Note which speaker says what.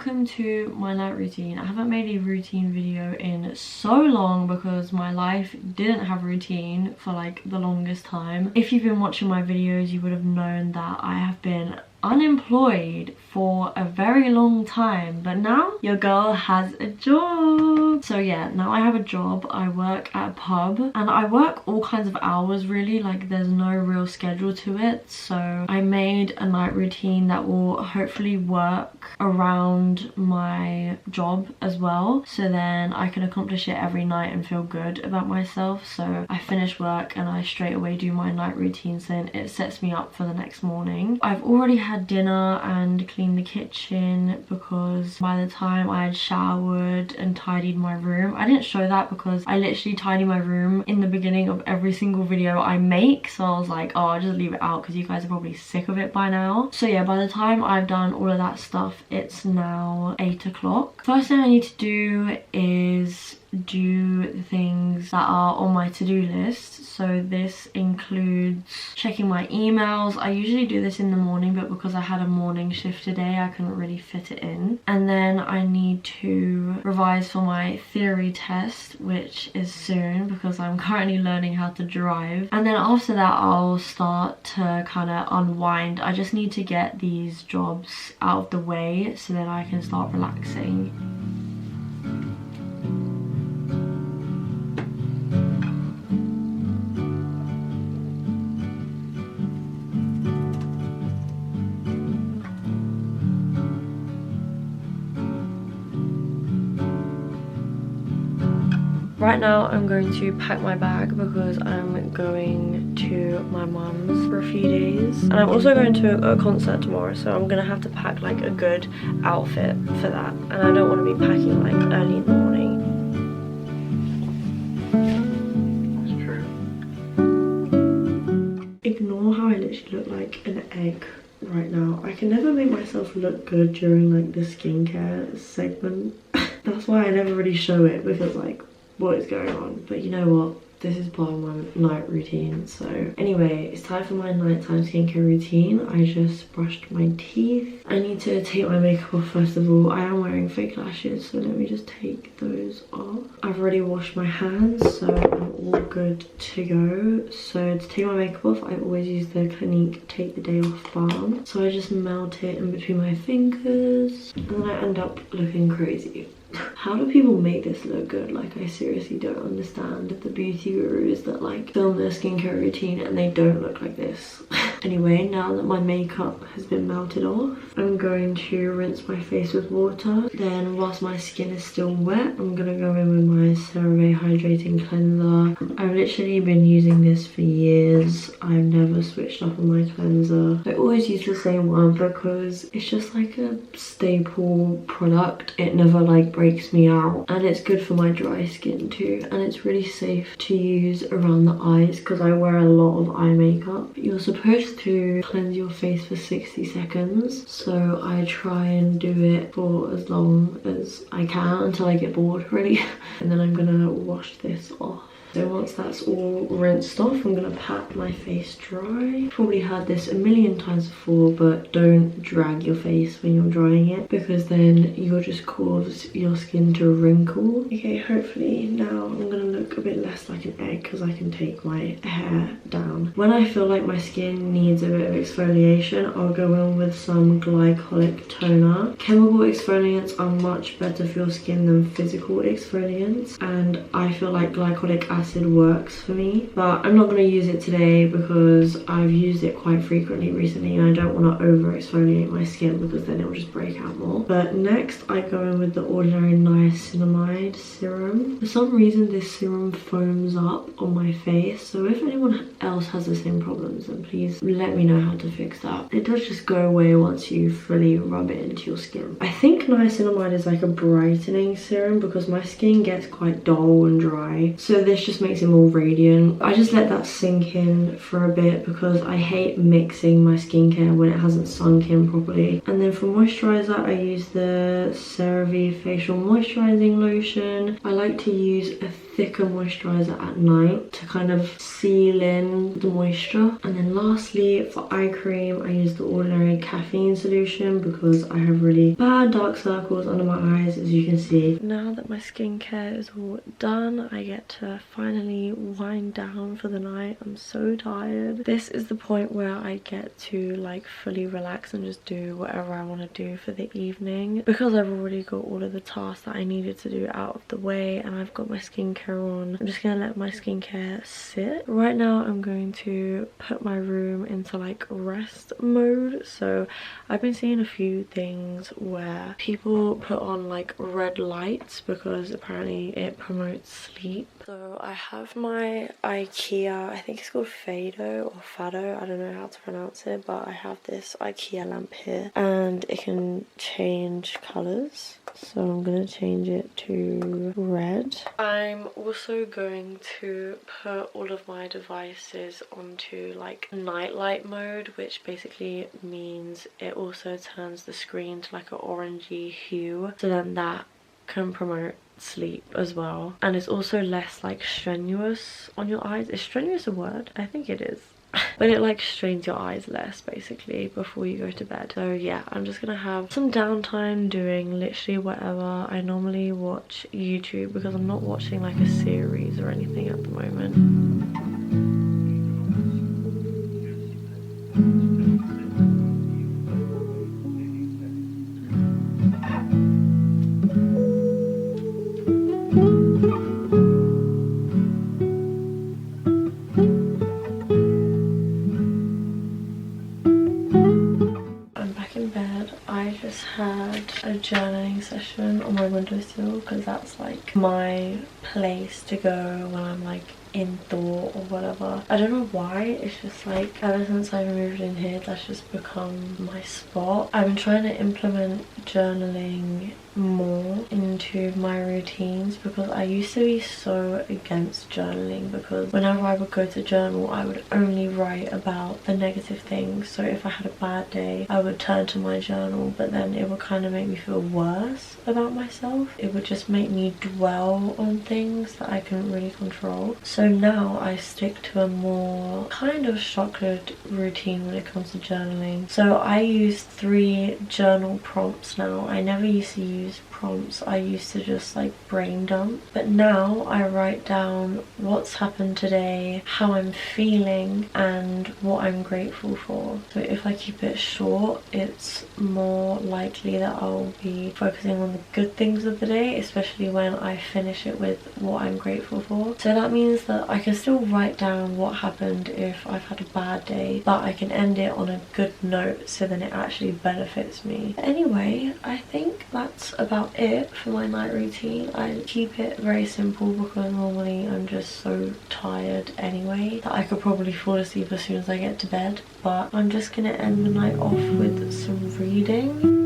Speaker 1: welcome to my night routine. I haven't made a routine video in so long because my life didn't have routine for like the longest time. If you've been watching my videos, you would have known that I have been unemployed for a very long time, but now your girl has a job. So yeah, now I have a job. I work at a pub and I work all kinds of hours really, like there's no real schedule to it. So I made a night routine that will hopefully work around my job as well, so then I can accomplish it every night and feel good about myself. So I finish work and I straight away do my night routine, so then it sets me up for the next morning. I've already had dinner and cleaned the kitchen because by the time I had showered and tidied my room, I didn't show that because I literally tidy my room in the beginning of every single video I make, so I was like, oh, I'll just leave it out because you guys are probably sick of it by now. So yeah, by the time I've done all of that stuff, it's now 8 o'clock. First thing I need to do is do the things that are on my to-do list. So this includes checking my emails. I usually do this in the morning, but because I had a morning shift today, I couldn't really fit it in. And then I need to revise for my theory test, which is soon because I'm currently learning how to drive. And then after that, I'll start to kind of unwind. I just need to get these jobs out of the way so that I can start relaxing. Right now I'm going to pack my bag because I'm going to my mum's for a few days. And I'm also going to a concert tomorrow, so I'm gonna have to pack like a good outfit for that. And I don't want to be packing like early in the morning. That's true. Ignore how I literally look like an egg right now. I can never make myself look good during like the skincare segment. That's why I never really show it, because like, what is going on? But you know what, this is part of my night routine. So anyway, it's time for my nighttime skincare routine. I just brushed my teeth. I need to take my makeup off first of all. I am wearing fake lashes, so let me just take those off. I've already washed my hands, so I'm all good to go. So to take my makeup off, I always use the Clinique Take the Day Off balm. So I just melt it in between my fingers and then I end up looking crazy. How do people make this look good? Like, I seriously don't understand the beauty gurus that like film their skincare routine and they don't look like this. Anyway, now that my makeup has been melted off, I'm going to rinse my face with water. Then whilst my skin is still wet, I'm gonna go in with my CeraVe Hydrating Cleanser. I've literally been using this for years. I've never switched up on my cleanser. I always use the same one because it's just like a staple product. It never like breaks me out, and it's good for my dry skin too, and it's really safe to use around the eyes because I wear a lot of eye makeup. You're supposed to cleanse your face for 60 seconds, so I try and do it for as long as I can until I get bored really. And then I'm gonna wash this off. So once that's all rinsed off, I'm gonna pat my face dry. Probably heard this a million times before, but don't drag your face when you're drying it because then you'll just cause your skin to wrinkle. Okay, hopefully now I'm gonna look a bit less like an egg because I can take my hair down. When I feel like my skin needs a bit of exfoliation, I'll go in with some glycolic toner. Chemical exfoliants are much better for your skin than physical exfoliants, and I feel like glycolic acid works for me, but I'm not going to use it today because I've used it quite frequently recently and I don't want to over exfoliate my skin because then it will just break out more. But next I go in with the ordinary niacinamide serum. For some reason this serum foams up on my face, so if anyone else has the same problems then please let me know how to fix that. It does just go away once you fully rub it into your skin. I think niacinamide is like a brightening serum because my skin gets quite dull and dry, so this just just makes it more radiant. I just let that sink in for a bit because I hate mixing my skincare when it hasn't sunk in properly. And then for moisturizer, I use the CeraVe facial moisturizing lotion. I like to use a thicker moisturizer at night to kind of seal in the moisture. And then lastly, for eye cream, I use the Ordinary caffeine solution because I have really bad dark circles under my eyes, as you can see. Now that my skincare is all done, I get to finally wind down for the night. I'm so tired. This is the point where I get to like fully relax and just do whatever I want to do for the evening, because I've already got all of the tasks that I needed to do out of the way and I've got my skincare on. I'm just gonna let my skincare sit. Right now I'm going to put my room into like rest mode. So I've been seeing a few things where people put on like red lights because apparently it promotes sleep. So I have my IKEA, I think it's called Fado or Fado, I don't know how to pronounce it, but I have this IKEA lamp here and it can change colours. So I'm going to change it to red. I'm also going to put all of my devices onto like nightlight mode, which basically means it also turns the screen to like an orangey hue, so then that can promote sleep as well. And it's also less like strenuous on your eyes. Is strenuous a word? I think it is. But it like strains your eyes less basically before you go to bed. So yeah, I'm just gonna have some downtime doing literally whatever. I normally watch YouTube because I'm not watching like a series or anything at the moment. Had a journaling session on my windowsill because that's like my place to go when I'm like in thought or whatever. I don't know why, it's just like ever since I moved in here that's just become my spot. I've been trying to implement journaling more into my routines because I used to be so against journaling because whenever I would go to journal I would only write about the negative things. So if I had a bad day I would turn to my journal, but then it would kind of make me feel worse about myself. It would just make me dwell on things that I couldn't really control. So now I stick to a more kind of structured routine when it comes to journaling. So I use 3 journal prompts now. I never used to use prompts. I used to just like brain dump, but now I write down what's happened today, how I'm feeling and what I'm grateful for. So if I keep it short, it's more likely that I'll be focusing on the good things of the day, especially when I finish it with what I'm grateful for. So that means that I can still write down what happened if I've had a bad day, but I can end it on a good note so then it actually benefits me. Anyway, I think that's about it for my night routine. I keep it very simple because normally I'm just so tired anyway that I could probably fall asleep as soon as I get to bed, but I'm just gonna end the night off with some reading.